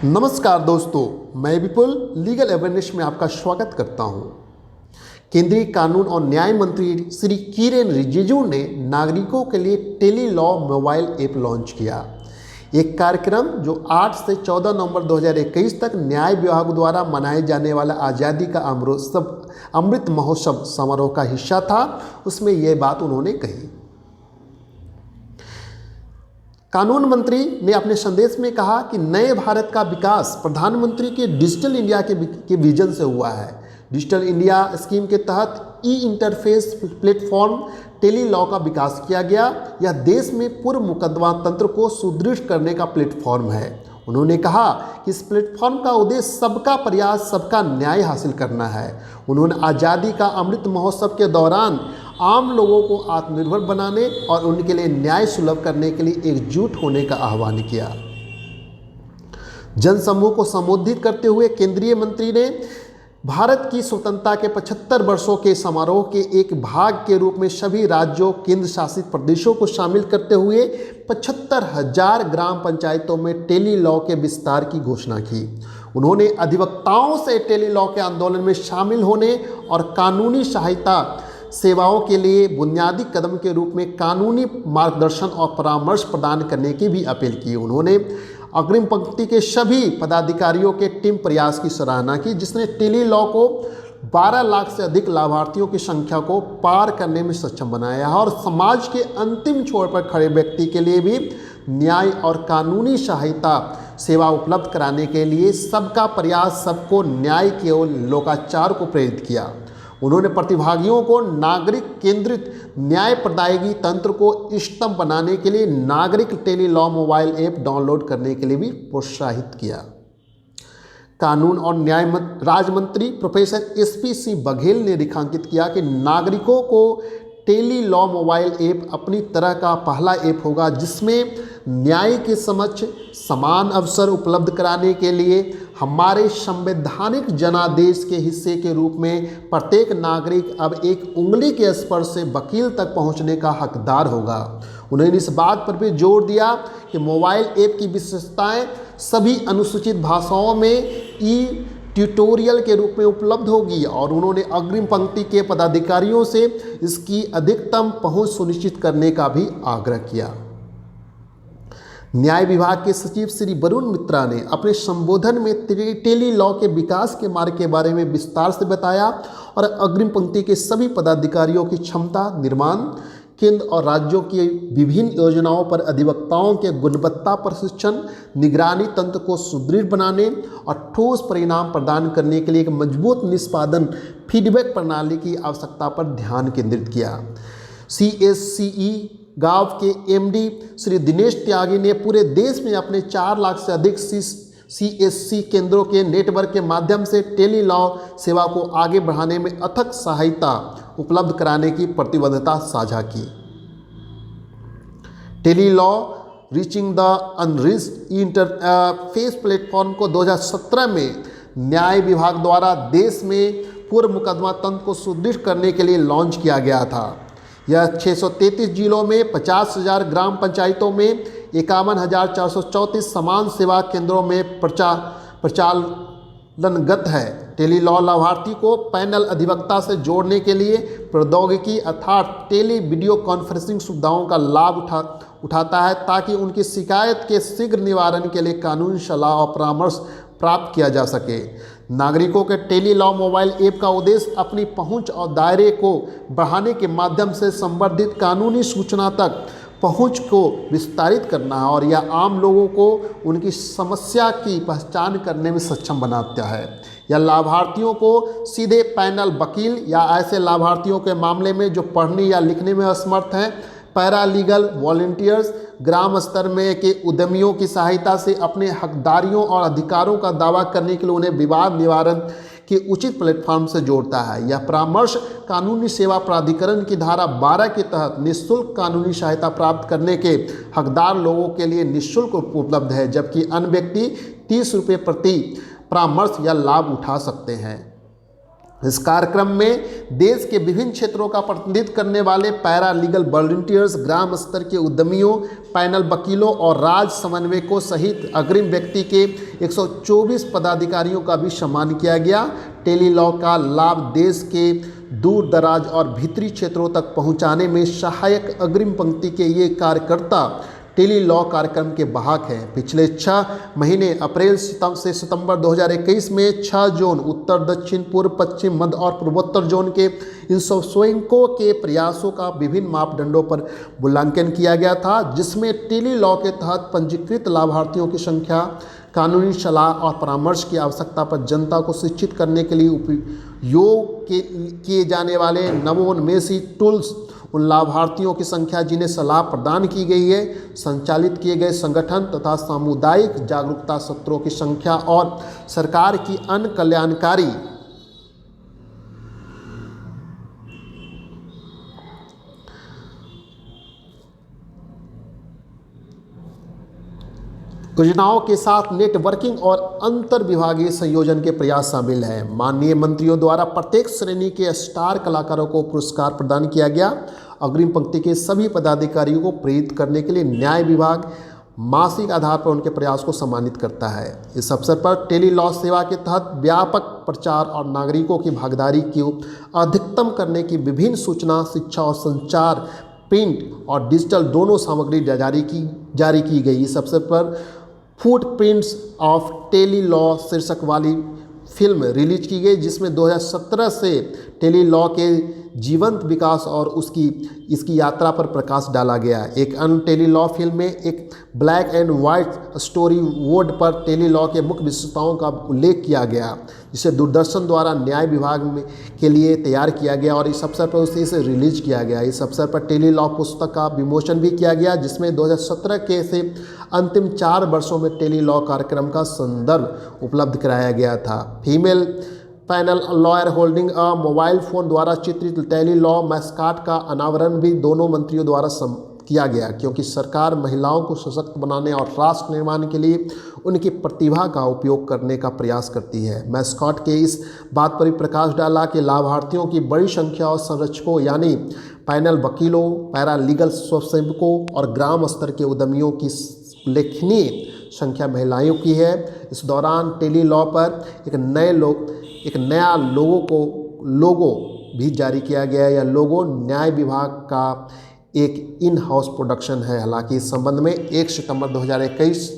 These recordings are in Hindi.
नमस्कार दोस्तों, मैं विपुल लीगल अवेयरनेस में आपका स्वागत करता हूं। केंद्रीय कानून और न्याय मंत्री श्री किरेन रिजिजू ने नागरिकों के लिए tele law mobile app launch किया। एक कार्यक्रम जो 8 से 14 नवंबर 2021 तक न्याय विभाग द्वारा मनाए जाने वाला आज़ादी का अमृत महोत्सव समारोह का हिस्सा था, उसमें यह बात उन्होंने कही। कानून मंत्री ने अपने संदेश में कहा कि नए भारत का विकास प्रधानमंत्री के डिजिटल इंडिया के विजन से हुआ है। डिजिटल इंडिया स्कीम के तहत ई इंटरफेस प्लेटफॉर्म टेली लॉ का विकास किया गया। यह देश में पूर्व मुकदमा तंत्र को सुदृढ़ करने का प्लेटफॉर्म है। उन्होंने कहा कि इस प्लेटफॉर्म का उद्देश्य सबका प्रयास, सबका न्याय हासिल करना है। उन्होंने आज़ादी का अमृत महोत्सव के दौरान आम लोगों को आत्मनिर्भर बनाने और उनके लिए न्याय सुलभ करने के लिए एकजुट होने का आह्वान किया। जनसमूह को संबोधित करते हुए केंद्रीय मंत्री ने भारत की स्वतंत्रता के 75 वर्षों के समारोह के एक भाग के रूप में सभी राज्यों, केंद्र शासित प्रदेशों को शामिल करते हुए 75,000 ग्राम पंचायतों में टेली लॉ के विस्तार की घोषणा की। उन्होंने अधिवक्ताओं से टेली लॉ के आंदोलन में शामिल होने और कानूनी सहायता सेवाओं के लिए बुनियादी कदम के रूप में कानूनी मार्गदर्शन और परामर्श प्रदान करने की भी अपील की। उन्होंने अग्रिम पंक्ति के सभी पदाधिकारियों के टीम प्रयास की सराहना की, जिसने टेली लॉ को 12 लाख से अधिक लाभार्थियों की संख्या को पार करने में सक्षम बनाया है और समाज के अंतिम छोर पर खड़े व्यक्ति के लिए भी न्याय और कानूनी सहायता सेवा उपलब्ध कराने के लिए सबका प्रयास, सबको न्याय के ओर लोकाचार को प्रेरित किया। उन्होंने प्रतिभागियों को नागरिक केंद्रित न्याय प्रदायगी तंत्र को इष्टतम बनाने के लिए नागरिक tele law mobile app download करने के लिए भी प्रोत्साहित किया। कानून और न्याय राज्य मंत्री प्रोफेसर SP सिंह बघेल ने रेखांकित किया कि नागरिकों को टेली लॉ मोबाइल ऐप अपनी तरह का पहला ऐप होगा जिसमें न्याय के समक्ष समान अवसर उपलब्ध कराने के लिए हमारे संवैधानिक जनादेश के हिस्से के रूप में प्रत्येक नागरिक अब एक उंगली के स्पर्श से वकील तक पहुंचने का हकदार होगा। उन्होंने इस बात पर भी जोर दिया कि मोबाइल ऐप की विशेषताएं सभी अनुसूचित भाषाओं में ई ट्यूटोरियल के रूप में उपलब्ध होगी और उन्होंने अग्रिम पंक्ति के पदाधिकारियों से इसकी अधिकतम पहुंच सुनिश्चित करने का भी आग्रह किया। न्याय विभाग के सचिव श्री वरुण मित्रा ने अपने संबोधन में टेली लॉ के विकास के मार्ग के बारे में विस्तार से बताया और अग्रिम पंक्ति के सभी पदाधिकारियों की क्षमता निर्माण, केंद्र और राज्यों की विभिन्न योजनाओं पर अधिवक्ताओं के गुणवत्ता प्रशिक्षण, निगरानी तंत्र को सुदृढ़ बनाने और ठोस परिणाम प्रदान करने के लिए एक मजबूत निष्पादन फीडबैक प्रणाली की आवश्यकता पर ध्यान केंद्रित किया। CSCE गांव के MD श्री दिनेश त्यागी ने पूरे देश में अपने 4 लाख से अधिक CSC केंद्रों के नेटवर्क के माध्यम से टेली लॉ सेवा को आगे बढ़ाने में अथक सहायता उपलब्ध कराने की प्रतिबद्धता साझा की। Tele law reaching the unreached interface platform को 2017 में न्याय विभाग द्वारा देश में पूर्व मुकदमा तंत्र को सुदृढ़ करने के लिए लॉन्च किया गया था। यह 633 जिलों में 50,000 ग्राम पंचायतों में 51,434 समान सेवा केंद्रों में प्रचालनगत है। टेली लॉ लाभार्थी को पैनल अधिवक्ता से जोड़ने के लिए प्रौद्योगिकी अर्थात टेली वीडियो कॉन्फ्रेंसिंग सुविधाओं का लाभ उठाता है ताकि उनकी शिकायत के शीघ्र निवारण के लिए कानूनी सलाह और परामर्श प्राप्त किया जा सके। नागरिकों के टेली लॉ मोबाइल ऐप का उद्देश्य अपनी पहुंच और दायरे को बढ़ाने के माध्यम से संवर्धित कानूनी सूचना तक पहुंच को विस्तारित करना है और यह आम लोगों को उनकी समस्या की पहचान करने में सक्षम बनाता है। यह लाभार्थियों को सीधे पैनल वकील या ऐसे लाभार्थियों के मामले में जो पढ़ने या लिखने में असमर्थ हैं, पैरालीगल वॉलंटियर्स, ग्राम स्तर में के उद्यमियों की सहायता से अपने हकदारियों और अधिकारों का दावा करने के लिए उन्हें विवाद निवारण के उचित प्लेटफॉर्म से जोड़ता है। यह परामर्श कानूनी सेवा प्राधिकरण की धारा 12 के तहत निःशुल्क कानूनी सहायता प्राप्त करने के हकदार लोगों के लिए निःशुल्क उपलब्ध है, जबकि अन्य व्यक्ति 30 रुपये प्रति परामर्श या लाभ उठा सकते हैं। इस कार्यक्रम में देश के विभिन्न क्षेत्रों का प्रतिनिधित्व करने वाले पैरा लीगल वॉलंटियर्स, ग्राम स्तर के उद्यमियों, पैनल वकीलों और राज्य समन्वयकों सहित अग्रिम व्यक्ति के 124 पदाधिकारियों का भी सम्मान किया गया। टेली लॉ का लाभ देश के दूर दराज और भीतरी क्षेत्रों तक पहुंचाने में सहायक अग्रिम पंक्ति के ये कार्यकर्ता टेली लॉ कार्यक्रम के वाहक हैं। पिछले 6 महीने अप्रैल से सितंबर 2021 में 6 जोन उत्तर, दक्षिण, पूर्व, पश्चिम, मध्य और पूर्वोत्तर जोन के इन स्वयंसेवकों के प्रयासों का विभिन्न मापदंडों पर मूल्यांकन किया गया था, जिसमें टेली लॉ के तहत पंजीकृत लाभार्थियों की संख्या, कानूनी सलाह और परामर्श की आवश्यकता पर जनता को शिक्षित करने के लिए उपयोग किए जाने वाले नवोन्मेषी टूल्स, उन लाभार्थियों की संख्या जिन्हें सलाह प्रदान की गई है, संचालित किए गए संगठन तथा सामुदायिक जागरूकता सत्रों की संख्या और सरकार की अन्य कल्याणकारी योजनाओं के साथ नेटवर्किंग और अंतर विभागीय संयोजन के प्रयास शामिल हैं। माननीय मंत्रियों द्वारा प्रत्येक श्रेणी के स्टार कलाकारों को पुरस्कार प्रदान किया गया। अग्रिम पंक्ति के सभी पदाधिकारियों को प्रेरित करने के लिए न्याय विभाग मासिक आधार पर उनके प्रयास को सम्मानित करता है। इस अवसर पर टेली लॉ सेवा के तहत व्यापक प्रचार और नागरिकों की भागीदारी को अधिकतम करने की विभिन्न सूचना, शिक्षा और संचार, प्रिंट और डिजिटल दोनों सामग्री जारी की गई। इस अवसर पर फुटप्रिंट्स ऑफ टेली लॉ शीर्षक वाली फिल्म रिलीज की गई, जिसमें 2017 से टेली लॉ के जीवंत विकास और इसकी यात्रा पर प्रकाश डाला गया। एक अन्य टेली लॉ फिल्म में एक black and white story board पर टेली लॉ के मुख्य विशेषताओं का उल्लेख किया गया, जिसे दूरदर्शन द्वारा न्याय विभाग के लिए तैयार किया गया और इस अवसर पर इसे रिलीज किया गया। इस अवसर पर टेली लॉ पुस्तक का विमोचन भी किया गया, जिसमें 2017 के से अंतिम 4 वर्षों में टेली लॉ कार्यक्रम का संदर्भ उपलब्ध कराया गया था। Female panel lawyer holding a mobile phone द्वारा चित्रित टेली लॉ मैस्कॉट का अनावरण भी दोनों मंत्रियों द्वारा किया गया, क्योंकि सरकार महिलाओं को सशक्त बनाने और राष्ट्र निर्माण के लिए उनकी प्रतिभा का उपयोग करने का प्रयास करती है। मैस्कॉट के इस बात पर भी प्रकाश डाला कि लाभार्थियों की बड़ी संख्या और संरक्षकों यानी पैनल वकीलों, पैरा लीगल स्वयंसेवकों और ग्राम स्तर के उद्यमियों की उल्लेखनीय संख्या महिलाओं की है। इस दौरान टेली लॉ पर एक नया लोगो भी जारी किया गया है। यह लोगो न्याय विभाग का एक इन हाउस प्रोडक्शन है। हालांकि इस संबंध में 1 सितंबर 2021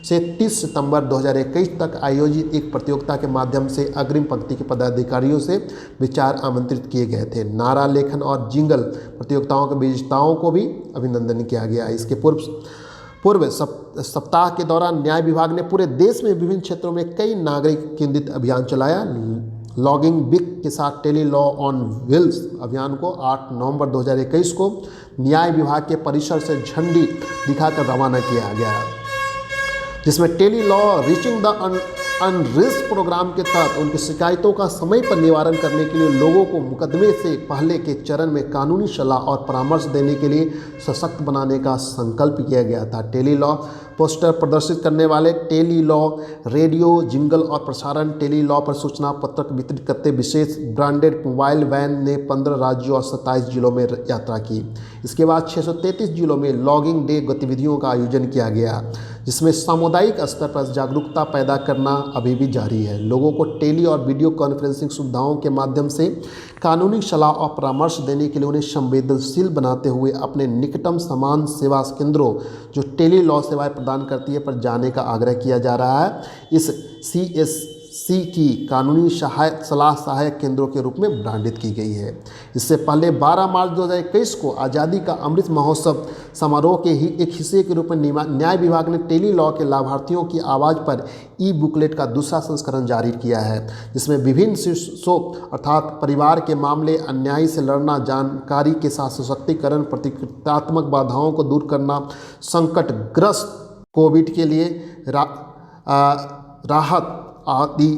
से 30 सितंबर 2021 तक आयोजित एक प्रतियोगिता के माध्यम से अग्रिम पंक्ति के पदाधिकारियों से विचार आमंत्रित किए गए थे। नारा लेखन और जिंगल प्रतियोगिताओं के विजेताओं को भी अभिनंदन किया गया। इसके पूर्व सप्ताह के दौरान न्याय विभाग ने पूरे देश में विभिन्न क्षेत्रों में कई नागरिक केंद्रित अभियान चलाया। लॉगिंग बिग के साथ टेली लॉ ऑन व्हील्स अभियान को 8 नवंबर 2021 को न्याय विभाग के परिसर से झंडी दिखाकर रवाना किया गया, जिसमें tele law reaching the unreached program के तहत उनकी शिकायतों का समय पर निवारण करने के लिए लोगों को मुकदमे से पहले के चरण में कानूनी सलाह और परामर्श देने के लिए सशक्त बनाने का संकल्प किया गया था। टेली लॉ पोस्टर प्रदर्शित करने वाले टेली लॉ रेडियो जिंगल और प्रसारण टेली लॉ पर सूचना पत्रक वितरित करते विशेष ब्रांडेड मोबाइल वैन ने 15 राज्यों और 27 जिलों में यात्रा की। इसके बाद 633 जिलों में लॉगिंग डे गतिविधियों का आयोजन किया गया, जिसमें सामुदायिक स्तर पर जागरूकता पैदा करना अभी भी जारी है। लोगों को टेली और वीडियो कॉन्फ्रेंसिंग सुविधाओं के माध्यम से कानूनी सलाह और परामर्श देने के लिए उन्हें संवेदनशील बनाते हुए अपने निकटतम समान सेवा केंद्रों जो टेली लॉ सेवाएं प्रदान करती है पर जाने का आग्रह किया जा रहा है। इस CSC की कानूनी सलाह सहायक केंद्रों के रूप में ब्रांडित की गई है। इससे पहले 12 मार्च 2021 को आज़ादी का अमृत महोत्सव समारोह के ही एक हिस्से के रूप में न्याय विभाग ने टेली लॉ के लाभार्थियों की आवाज़ पर बुकलेट का दूसरा संस्करण जारी किया है, जिसमें विभिन्न शीर्षों अर्थात परिवार के मामले, अन्याय से लड़ना, जानकारी के साथ सशक्तिकरण, प्रतिक्रियात्मक बाधाओं को दूर करना, संकटग्रस्त कोविड के लिए राहत आदि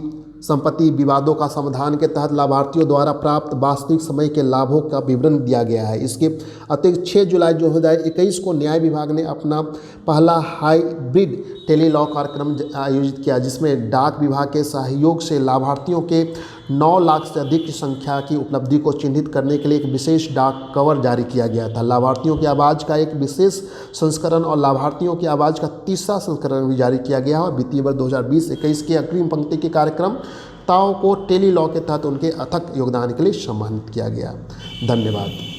संपत्ति विवादों का समाधान के तहत लाभार्थियों द्वारा प्राप्त वास्तविक समय के लाभों का विवरण दिया गया है। इसके अतिरिक्त 6 जुलाई 2021 को न्याय विभाग ने अपना पहला हाइब्रिड टेली लॉ कार्यक्रम आयोजित किया, जिसमें डाक विभाग के सहयोग से लाभार्थियों के 9 लाख से अधिक की संख्या की उपलब्धि को चिन्हित करने के लिए एक विशेष डाक कवर जारी किया गया था। लाभार्थियों की आवाज़ का एक विशेष संस्करण और लाभार्थियों की आवाज़ का तीसरा संस्करण भी जारी किया गया है। वित्तीय वर्ष 2020-21 के अग्रिम पंक्ति के कार्यक्रमताओं को टेली लॉ के तहत उनके अथक योगदान के लिए सम्मानित किया गया। धन्यवाद।